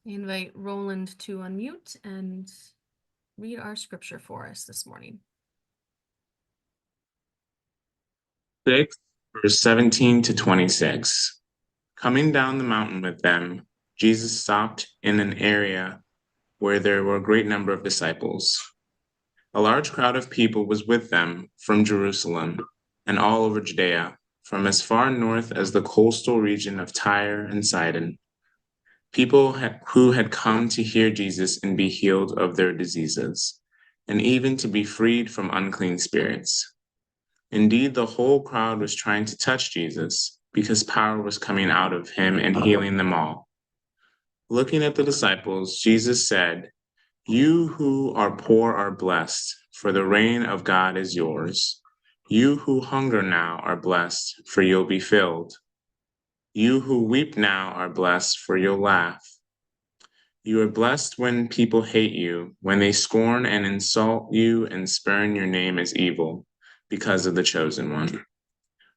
I invite Roland to unmute and read our scripture for us this morning. 6, verse 17 to 26. Coming down the mountain with them, Jesus stopped in an area where there were a great number of disciples. A large crowd of people was with them from Jerusalem and all over Judea, from as far north as the coastal region of Tyre and Sidon. People who had come to hear Jesus and be healed of their diseases, and even to be freed from unclean spirits. Indeed, the whole crowd was trying to touch Jesus because power was coming out of him and healing them all. Looking at the disciples, Jesus said, "You who are poor are blessed, for the reign of God is yours. You who hunger now are blessed, for you'll be filled. You who weep now are blessed, for you'll laugh. You are blessed when people hate you, when they scorn and insult you and spurn your name as evil, because of the chosen one.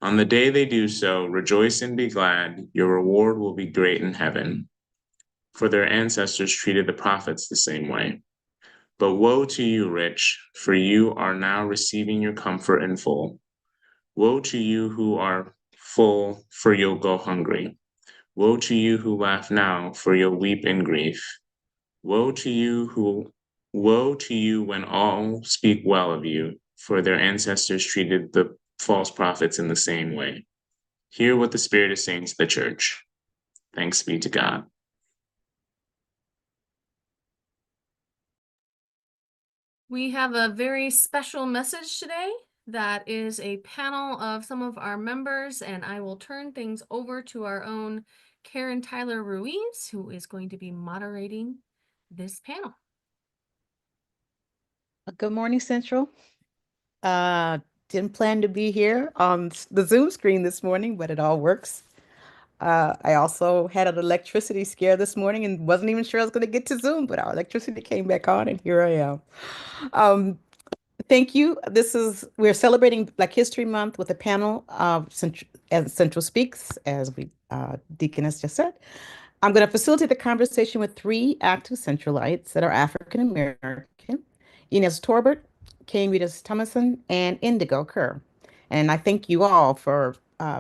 On the day they do so, rejoice and be glad. Your reward will be great in heaven. For their ancestors treated the prophets the same way. But woe to you, rich, for you are now receiving your comfort in full. Woe to you who are full, for you'll go hungry. Woe to you who laugh now, for you'll weep in grief. Woe to you when all speak well of you, for their ancestors treated the false prophets in the same way. Hear what the Spirit is saying to the church. Thanks be to God. We have a very special message today that is a panel of some of our members, and I will turn things over to our own Karen Tyler Ruiz, who is going to be moderating this panel. Good morning, Central. Didn't plan to be here on the Zoom screen this morning, but it all works. I also had an electricity scare this morning and wasn't even sure I was going to get to Zoom, but our electricity came back on and here I am. Thank you. We're celebrating Black History Month with a panel of as Central Speaks, as Deaconess just said. I'm going to facilitate the conversation with three active Centralites that are African American: Inez Torbert, Kane Reedus Thomason, and Indigo Kerr. And I thank you all for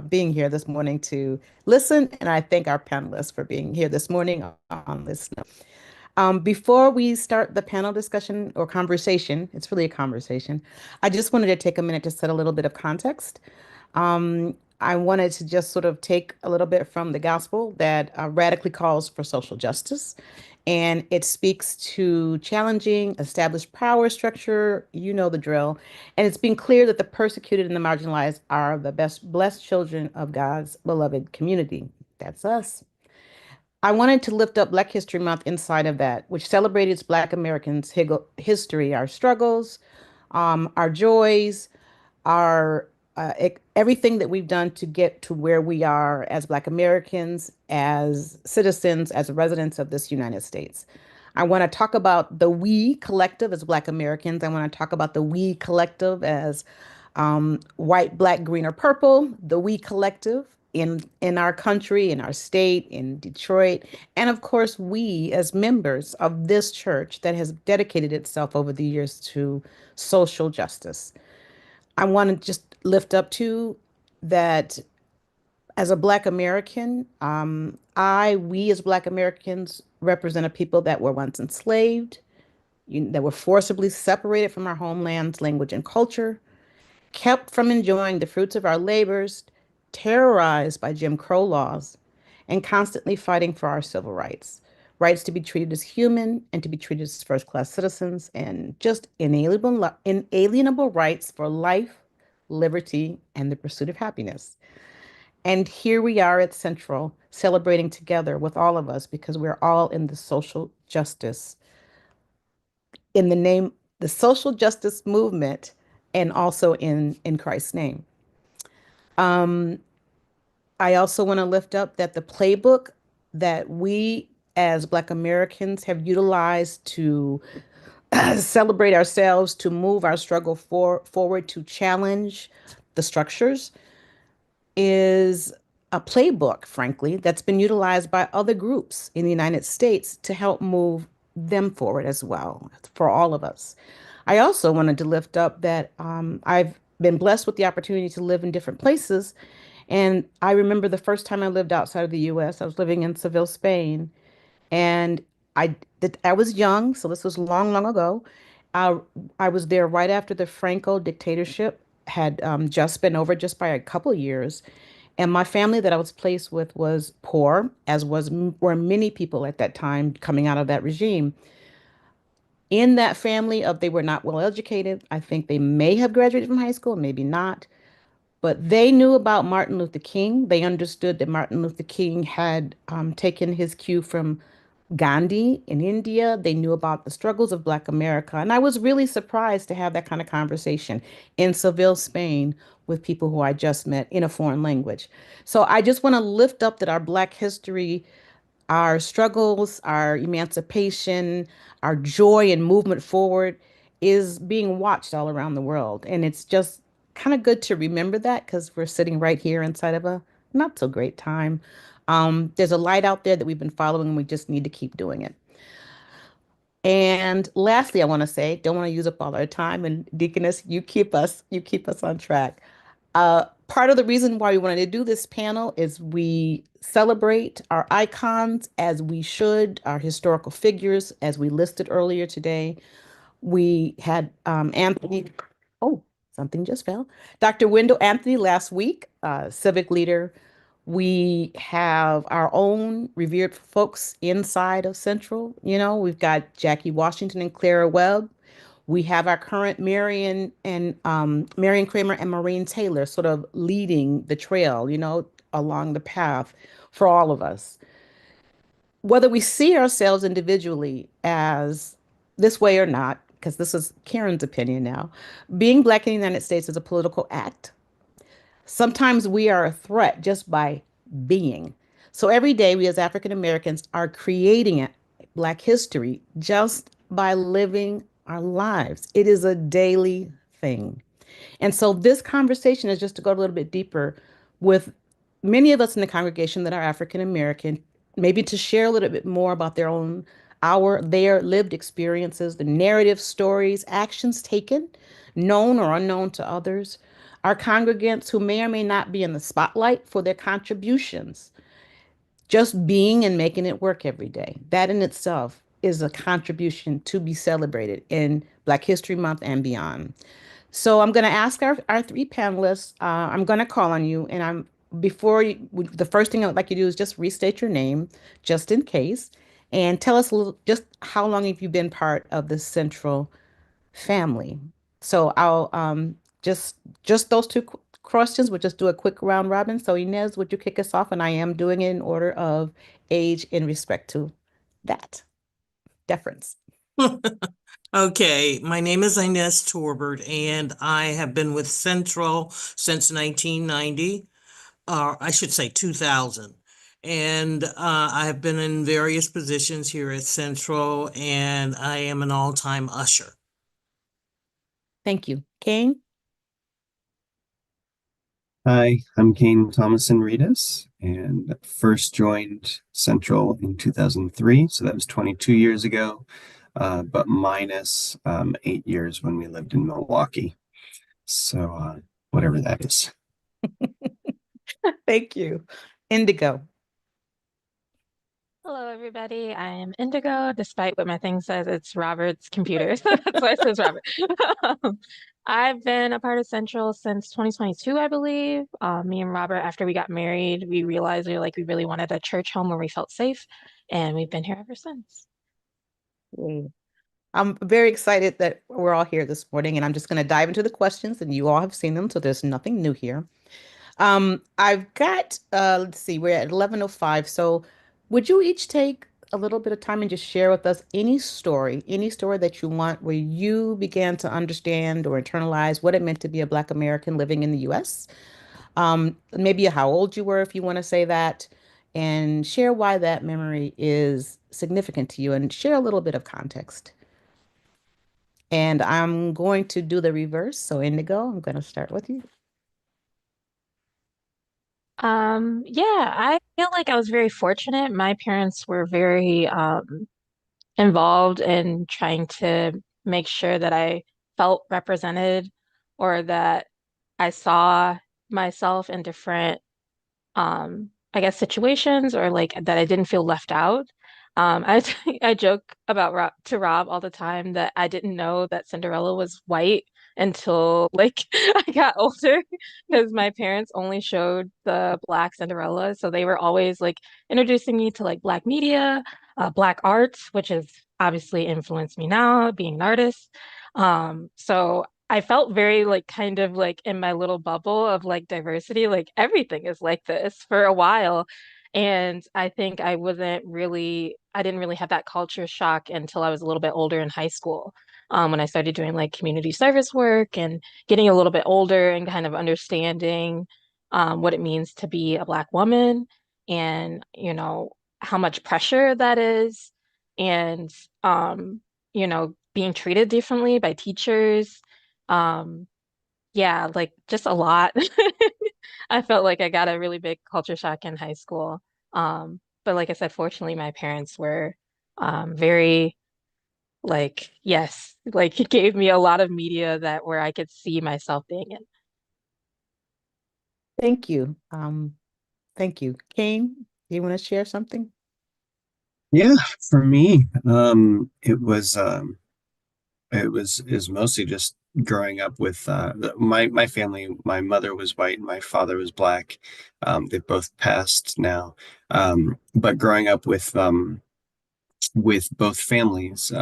being here this morning to listen, and I thank our panelists for being here this morning on this. Before we start the panel discussion or conversation, it's really a conversation, I just wanted to take a minute to set a little bit of context. I wanted to just sort of take a little bit from the gospel that radically calls for social justice. And it speaks to challenging established power structure. You know the drill. And it's been clear that the persecuted and the marginalized are the best blessed children of God's beloved community. That's us. I wanted to lift up Black History Month inside of that, which celebrates Black Americans' history, our struggles, our joys, our everything that we've done to get to where we are as Black Americans, as citizens, as residents of this United States. I want to talk about the we collective as Black Americans. I want to talk about the we collective as white, black, green, or purple, the we collective in our country, in our state, in Detroit, and of course, we as members of this church that has dedicated itself over the years to social justice. I want to just lift up too that as a Black American, we as Black Americans represent a people that were once enslaved, that were forcibly separated from our homelands, language, and culture, kept from enjoying the fruits of our labors, terrorized by Jim Crow laws, and constantly fighting for our civil rights. Rights to be treated as human and to be treated as first-class citizens, and just inalienable rights for life, liberty, and the pursuit of happiness. And here we are at Central celebrating together with all of us because we're all in the social justice, in the name, the social justice movement, and also in Christ's name. I also want to lift up that the playbook that we as Black Americans have utilized to celebrate ourselves, to move our struggle forward, to challenge the structures, is a playbook, frankly, that's been utilized by other groups in the United States to help move them forward as well for all of us. I also wanted to lift up that I've been blessed with the opportunity to live in different places. And I remember the first time I lived outside of the US, I was living in Seville, Spain. And I was young, so this was long, long ago. Uh, I was there right after the Franco dictatorship had just been over just by a couple of years. And my family that I was placed with was poor, as were many people at that time coming out of that regime. In that family of they were not well educated. I think they may have graduated from high school, maybe not, but they knew about Martin Luther King. They understood that Martin Luther King had taken his cue from Gandhi in India. They knew about the struggles of Black America. And I was really surprised to have that kind of conversation in Seville, Spain, with people who I just met in a foreign language. So I just want to lift up that our Black history, our struggles, our emancipation, our joy and movement forward is being watched all around the world. And it's just kind of good to remember that because we're sitting right here inside of a not so great time. There's a light out there that we've been following, and we just need to keep doing it. And lastly, I want to say, don't want to use up all our time. And Deaconess, you keep us on track. Part of the reason why we wanted to do this panel is we celebrate our icons as we should, our historical figures, as we listed earlier today. We had Anthony, oh, something just fell. Dr. Wendell Anthony last week, civic leader. We have our own revered folks inside of Central. You know, we've got Jackie Washington and Clara Webb. We have our current Marion Kramer and Maureen Taylor sort of leading the trail, you know, along the path for all of us. Whether we see ourselves individually as this way or not, because this is Karen's opinion now, being Black in the United States is a political act. Sometimes we are a threat just by being. So every day, we as African Americans are creating Black history just by living our lives. It is a daily thing. And so this conversation is just to go a little bit deeper with many of us in the congregation that are African American, maybe to share a little bit more about their lived experiences, the narrative stories, actions taken, known or unknown to others, our congregants who may or may not be in the spotlight for their contributions, just being and making it work every day. That in itself is a contribution to be celebrated in Black History Month and beyond. So I'm going to ask our three panelists. I'm going to call on you, and the first thing I would like you to do is just restate your name, just in case, and tell us a little, just how long have you been part of the Central family? So I'll just those two questions. We'll just do a quick round robin. So Inez, would you kick us off? And I am doing it in order of age in respect to that deference. Okay, my name is Inez Torbert, and I have been with Central since 1990, I should say 2000. And I have been in various positions here at Central, and I am an all-time usher. Thank you. Kane? Hi, I'm Kane Thomason Reedus, and first joined Central in 2003, so that was 22 years ago, but minus 8 years when we lived in Milwaukee. So whatever that is. Thank you. Indigo. Hello, everybody. I am Indigo, despite what my thing says, it's Robert's computer. So that's why it says Robert. I've been a part of Central since 2022, I believe. Me and Robert, after we got married, we realized we really wanted a church home where we felt safe, and we've been here ever since. Yay. I'm very excited that we're all here this morning, and I'm just going to dive into the questions, and you all have seen them, so there's nothing new here. I've got, let's see, we're at 11:05. So would you each take a little bit of time and just share with us any story that you want where you began to understand or internalize what it meant to be a Black American living in the US? Maybe how old you were, if you want to say that, and share why that memory is significant to you and share a little bit of context. And I'm going to do the reverse. So Indigo, I'm going to start with you. Yeah, I feel like I was very fortunate. My parents were very involved in trying to make sure that I felt represented or that I saw myself in different I guess situations or like that I didn't feel left out. I I joke about Rob all the time that I didn't know that Cinderella was white until like I got older because my parents only showed the Black Cinderella, so they were always like introducing me to like Black media, Black arts, which has obviously influenced me now being an artist. So I felt very like kind of like in my little bubble of like diversity, like everything is like this for a while. And I think I didn't really have that culture shock until I was a little bit older in high school, when I started doing like community service work and getting a little bit older and kind of understanding what it means to be a Black woman and, how much pressure that is and, um, being treated differently by teachers yeah, like just a lot. I felt like I got a really big culture shock in high school. But like I said, fortunately, my parents were very like, yes, like it gave me a lot of media that where I could see myself being in. Thank you. Thank you. Kane, do you want to share something? Yeah, for me, it was mostly just growing up with my family. My mother was white, and my father was Black. They've both passed now. But growing up with both families,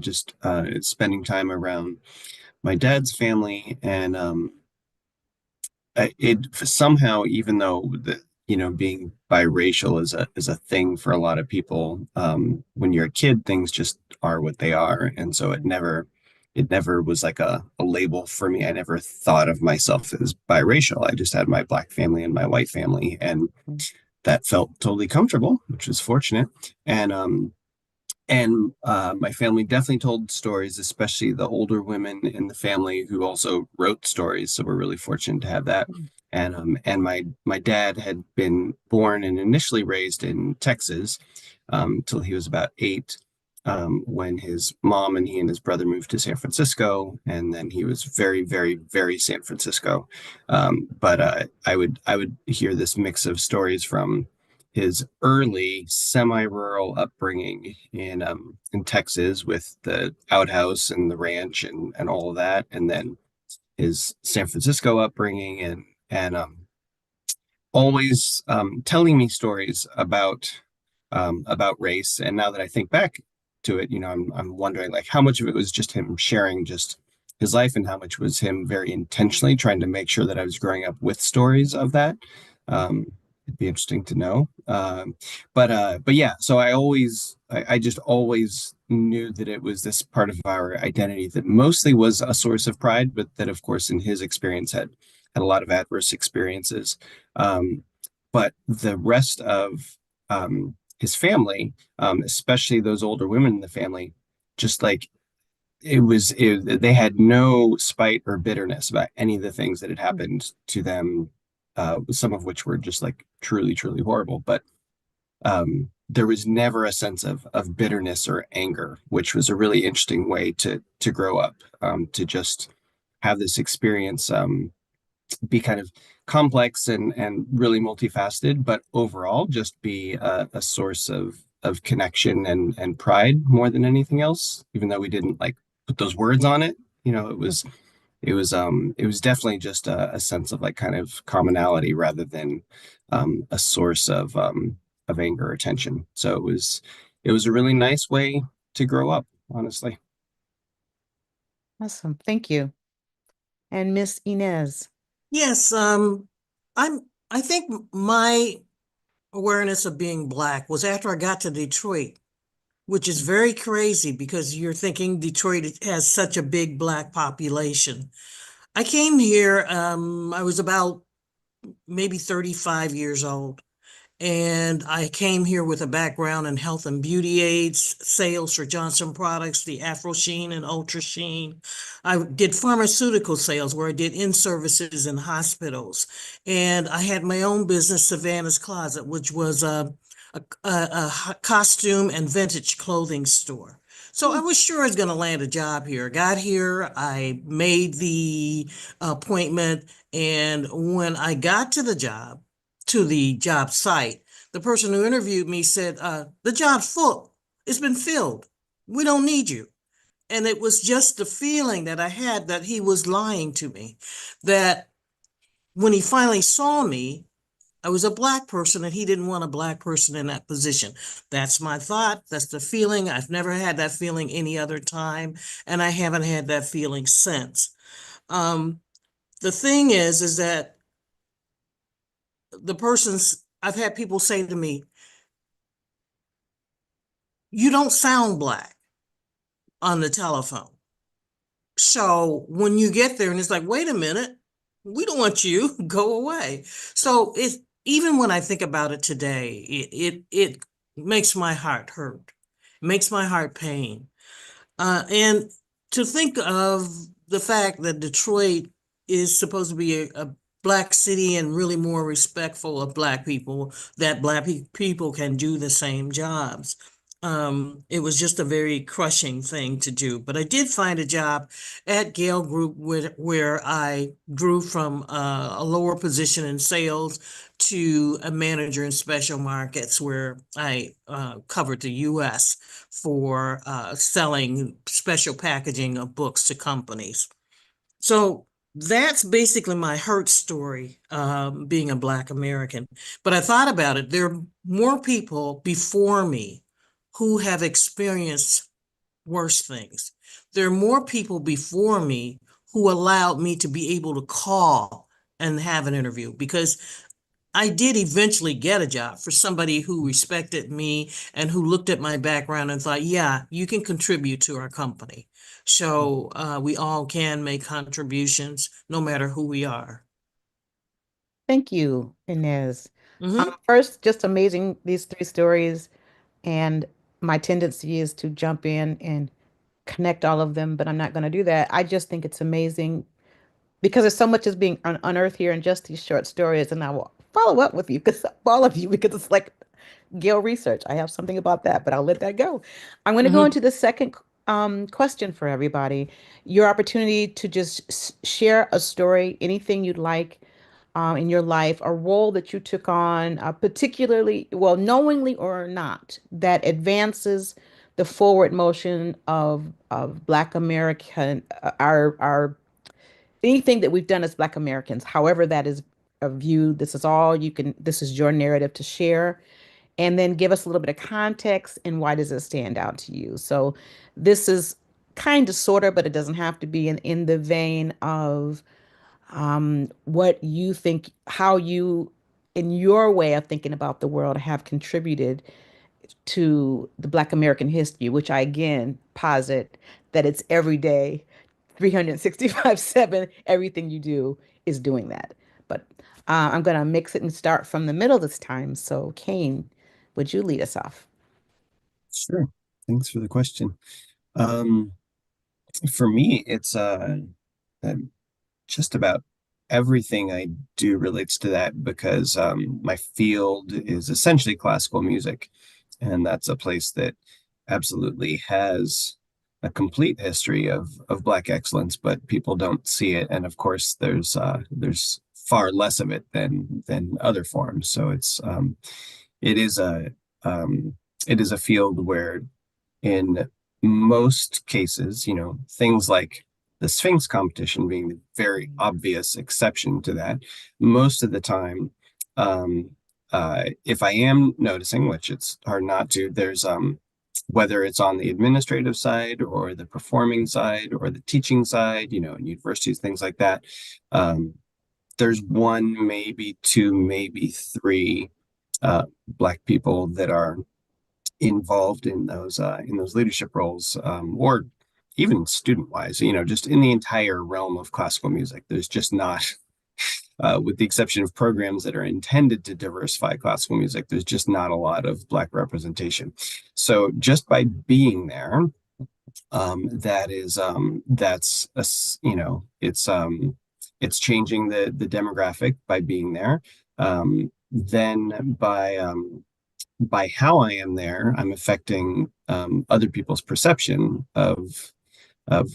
just spending time around my dad's family, and it somehow, even though being biracial is a thing for a lot of people, when you're a kid, things just are what they are, and so it never was like a label for me. I never thought of myself as biracial. I just had my Black family and my white family, and that felt totally comfortable, which was fortunate. And my family definitely told stories, especially the older women in the family who also wrote stories. So we're really fortunate to have that. And my dad had been born and initially raised in Texas till he was about 8, when his mom and he and his brother moved to San Francisco, and then he was very, very, very San Francisco. But I would hear this mix of stories from his early semi-rural upbringing in Texas with the outhouse and the ranch and all of that, and then his San Francisco upbringing and always telling me stories about race. And now that I think back to it, I'm wondering like how much of it was just him sharing just his life and how much was him very intentionally trying to make sure that I was growing up with stories of that. It'd be interesting to know. But yeah, so I just always knew that it was this part of our identity that mostly was a source of pride, but that of course in his experience had a lot of adverse experiences. Um, but the rest of his family, especially those older women in the family, just like they had no spite or bitterness about any of the things that had happened to them, some of which were just like truly, truly horrible. But there was never a sense of bitterness or anger, which was a really interesting way to grow up, to just have this experience, be kind of complex and really multifaceted, but overall just be a source of connection and pride more than anything else. Even though we didn't like put those words on it, it was definitely just a sense of like kind of commonality rather than a source of anger or tension. So it was a really nice way to grow up, honestly. Awesome. Thank you. And Miss Inez. Yes, I think my awareness of being Black was after I got to Detroit, which is very crazy because you're thinking Detroit has such a big Black population. I came here, I was about maybe 35 years old, And I came here with a background in health and beauty aids, sales for Johnson Products, the Afro Sheen and Ultra Sheen. I did pharmaceutical sales where I did in-services in hospitals. And I had my own business, Savannah's Closet, which was a costume and vintage clothing store. So I was sure I was going to land a job here. Got here, I made the appointment, and when I got to the job site, the person who interviewed me said, the job's full. It's been filled. We don't need you. And it was just the feeling that I had that he was lying to me, that when he finally saw me, I was a Black person and he didn't want a Black person in that position. That's my thought. That's the feeling. I've never had that feeling any other time, and I haven't had that feeling since. The thing is that I've had people say to me, you don't sound Black on the telephone. So when you get there and it's like, wait a minute, we don't want you, go away. So even when I think about it today, it makes my heart hurt, makes my heart pain. And to think of the fact that Detroit is supposed to be a Black city and really more respectful of Black people, that Black people can do the same jobs. It was just a very crushing thing to do. But I did find a job at Gale Group where I grew from a lower position in sales to a manager in special markets, where I covered the U.S. for selling special packaging of books to companies. So that's basically my hurt story, being a Black American. But I thought about it. There are more people before me who have experienced worse things. There are more people before me who allowed me to be able to call and have an interview, because I did eventually get a job for somebody who respected me and who looked at my background and thought, yeah, you can contribute to our company. So we all can make contributions no matter who we are. Thank you, Inez. Mhm. First, just amazing, these three stories. And my tendency is to jump in and connect all of them, but I'm not going to do that. I just think it's amazing because there's so much is being unearthed here in just these short stories. And I will follow up with you because all of you, because it's like Gale research. I have something about that, but I'll let that go. I'm going to go Mhm. into the second question for everybody. Your opportunity to just share a story, anything you'd like in your life, a role that you took on, particularly, well, knowingly or not, that advances the forward motion of Black American, our anything that we've done as Black Americans, however that is viewed. This is all you can. This is your narrative to share, and then give us a little bit of context and why does it stand out to you. So this is kind of sort of, but it doesn't have to be in the vein of what you think, how you, in your way of thinking about the world, have contributed to the Black American history, which I again posit that it's every day, 365/7, everything you do is doing that. But I'm going to mix it and start from the middle this time. So, Kane, would you lead us off? Sure. Thanks for the question. Um, for me, it's uh, just about everything I do relates to that because my field is essentially classical music, and that's a place that absolutely has a complete history of Black excellence, but people don't see it. And of course, there's far less of it than other forms. So it is a um, it is a field where in most cases, things like the Sphinx competition being the very obvious exception to that, most of the time, um, if I am noticing, which it's hard not to, there's whether it's on the administrative side or the performing side or the teaching side, in universities, things like that. Um, there's one, maybe two, maybe three Black people that are involved in those leadership roles, or even student wise, just in the entire realm of classical music. There's just not with the exception of programs that are intended to diversify classical music, there's just not a lot of Black representation. So just by being there, that's a, it's changing the demographic by being there. Then by how I am there, I'm affecting other people's perception of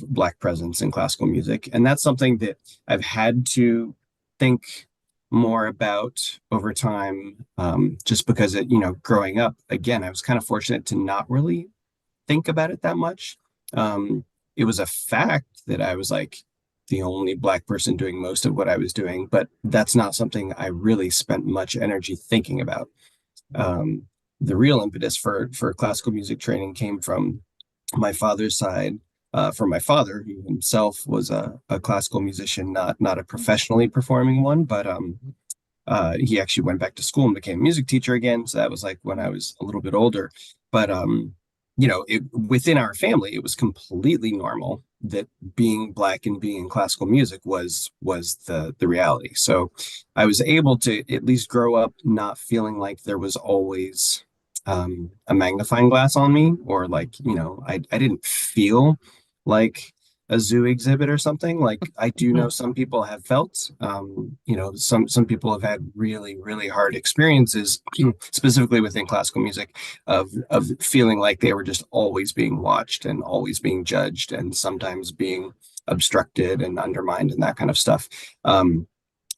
Black presence in classical music. And that's something that I've had to think more about over time, just because growing up, again, I was kind of fortunate to not really think about it that much. It was a fact that I was like the only Black person doing most of what I was doing, but that's not something I really spent much energy thinking about. Um, the real impetus for classical music training came from my father's side. From my father, who himself was a classical musician, not a professionally performing one, but he actually went back to school and became a music teacher again. So that was like when I was a little bit older. But within our family, it was completely normal that being Black and being in classical music was the reality. So I was able to at least grow up not feeling like there was always a magnifying glass on me, or like, I didn't feel like a zoo exhibit or something. Like I do know some people have felt, some people have had really, really hard experiences, specifically within classical music, of feeling like they were just always being watched and always being judged and sometimes being obstructed and undermined and that kind of stuff.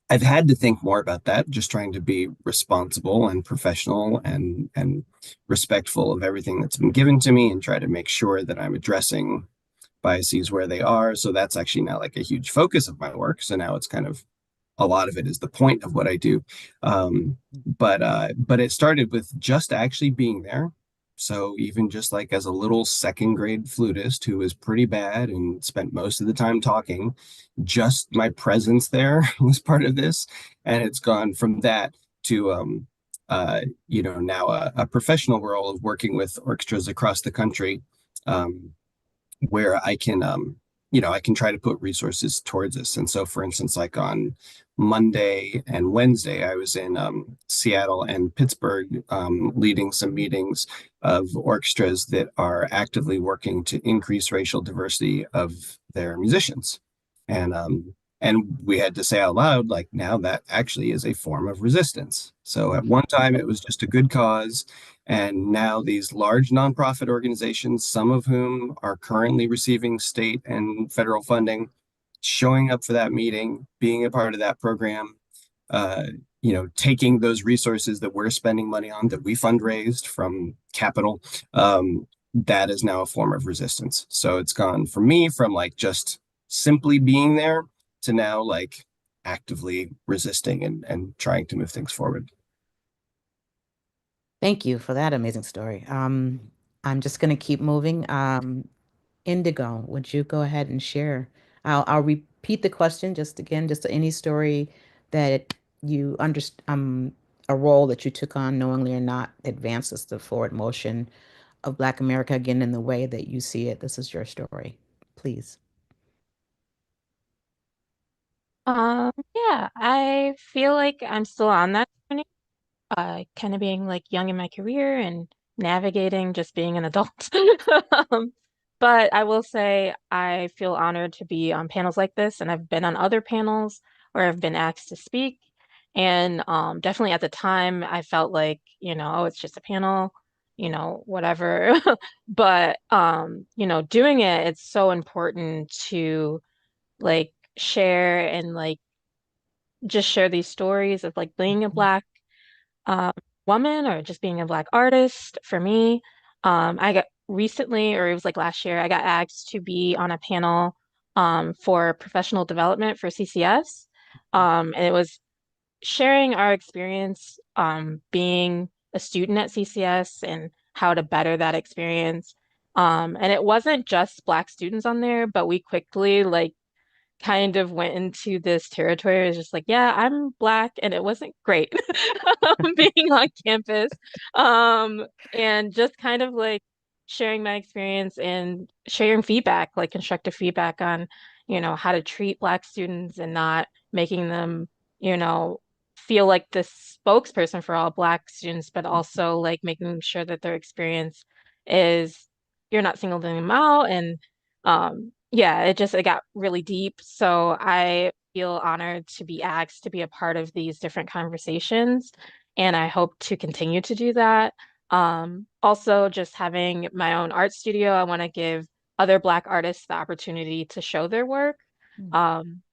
I've had to think more about that, just trying to be responsible and professional and respectful of everything that's been given to me, and try to make sure that I'm addressing biases where they are. So that's actually now like a huge focus of my work. So now it's kind of, a lot of it is the point of what I do. But it started with just actually being there. So even just like as a little second grade flutist who was pretty bad and spent most of the time talking, just my presence there was part of this. And it's gone from that to now a professional role of working with orchestras across the country, where I can try to put resources towards this. And so, for instance, like on Monday and Wednesday, I was in Seattle and Pittsburgh, leading some meetings of orchestras that are actively working to increase racial diversity of their musicians. And we had to say out loud, like, now that actually is a form of resistance. So at one time it was just a good cause. And now these large nonprofit organizations, some of whom are currently receiving state and federal funding, showing up for that meeting, being a part of that program, taking those resources that we're spending money on, that we fundraised from capital, that is now a form of resistance. So it's gone for me from like just simply being there to now like actively resisting and trying to move things forward. Thank you for that amazing story. I'm just going to keep moving. Indigo, would you go ahead and share? I'll repeat the question just again, just any story that you understand, a role that you took on knowingly or not, advances the forward motion of Black America again in the way that you see it. This is your story, please. Yeah, I feel like I'm still on that journey, kind of being like young in my career and navigating just being an adult. Um, but I will say I feel honored to be on panels like this, and I've been on other panels where I've been asked to speak. And definitely at the time, I felt like, oh, it's just a panel, whatever. But doing it, it's so important to like share and like just share these stories of like being a Black um, woman or just being a Black artist. For me, I got recently, or it was like last year, I got asked to be on a panel for professional development for CCS. And it was sharing our experience being a student at CCS and how to better that experience. And it wasn't just Black students on there, but we quickly like kind of went into this territory. It was just like, yeah, I'm Black, and it wasn't great being on campus. And just kind of like sharing my experience and sharing feedback, like constructive feedback on, how to treat Black students and not making them, you know, feel like the spokesperson for all Black students, but also like making sure that their experience is you're not singling them out. And yeah, it got really deep. So I feel honored to be asked to be a part of these different conversations, and I hope to continue to do that. Also, just having my own art studio, I want to give other Black artists the opportunity to show their work. Um,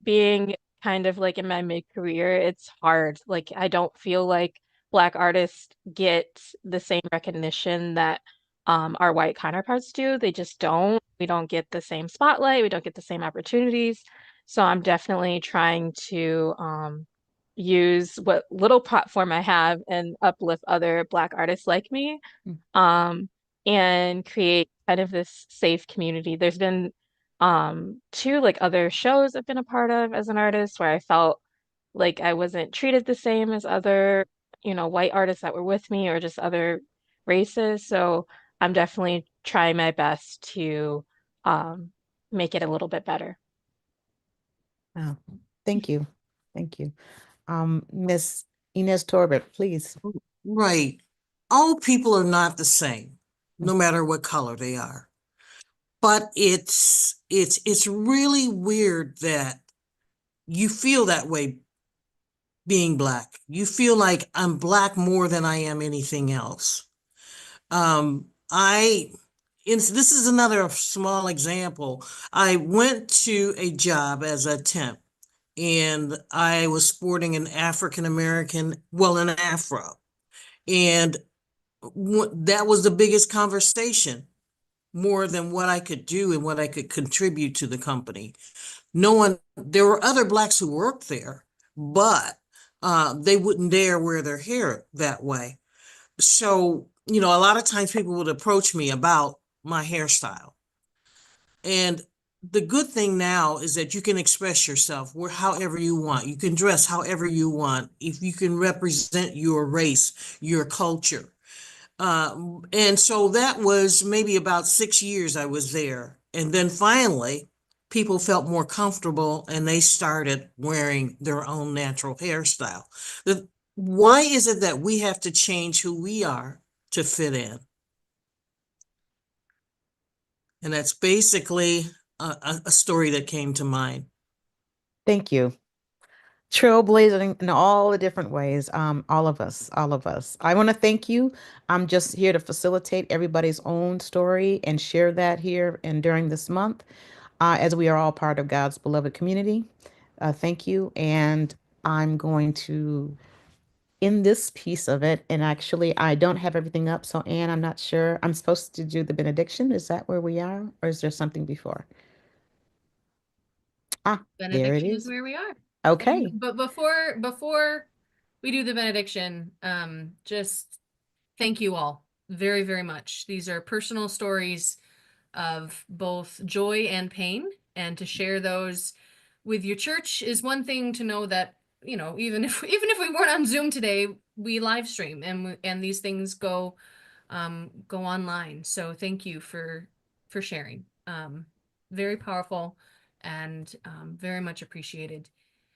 Being kind of like in my mid-career, it's hard. Like I don't feel like Black artists get the same recognition that our white counterparts do. They just don't. We don't get the same spotlight. We don't get the same opportunities. So I'm definitely trying to use what little platform I have and uplift other Black artists like me, Mm. and create kind of this safe community. There's been two like other shows I've been a part of as an artist where I felt like I wasn't treated the same as other, white artists that were with me or just other races. So I'm definitely trying my best to make it a little bit better. Oh, thank you. Thank you. Miss Inez Torbert, please. Right. All people are not the same, no matter what color they are. But it's really weird that you feel that way being Black. You feel like I'm Black more than I am anything else. This is another small example. I went to a job as a temp, and I was sporting an African American, well, an afro. And that was the biggest conversation, more than what I could do and what I could contribute to the company. There were other Blacks who worked there, but they wouldn't dare wear their hair that way. So, a lot of times people would approach me about my hairstyle. And the good thing now is that you can express yourself however you want. You can dress however you want. If you can represent your race, your culture. And so that was maybe about 6 years I was there. And then finally, people felt more comfortable and they started wearing their own natural hairstyle. Why is it that we have to change who we are to fit in? And that's basically a story that came to mind. Thank you. Trailblazing in all the different ways. All of us, all of us. I want to thank you. I'm just here to facilitate everybody's own story and share that here and during this month, as we are all part of God's beloved community. Thank you. And I'm going to end this piece of it. And actually, I don't have everything up. So, Anne, I'm not sure. I'm supposed to do the benediction. Is that where we are? Or is there something before? Ah, there it Benediction is is. where we are. Okay. But before we do the benediction, just thank you all very, very much. These are personal stories of both joy and pain, and to share those with your church is one thing. To know that, even if we weren't on Zoom today, we live stream, and these things go online. So thank you for sharing. Very powerful and very much appreciated.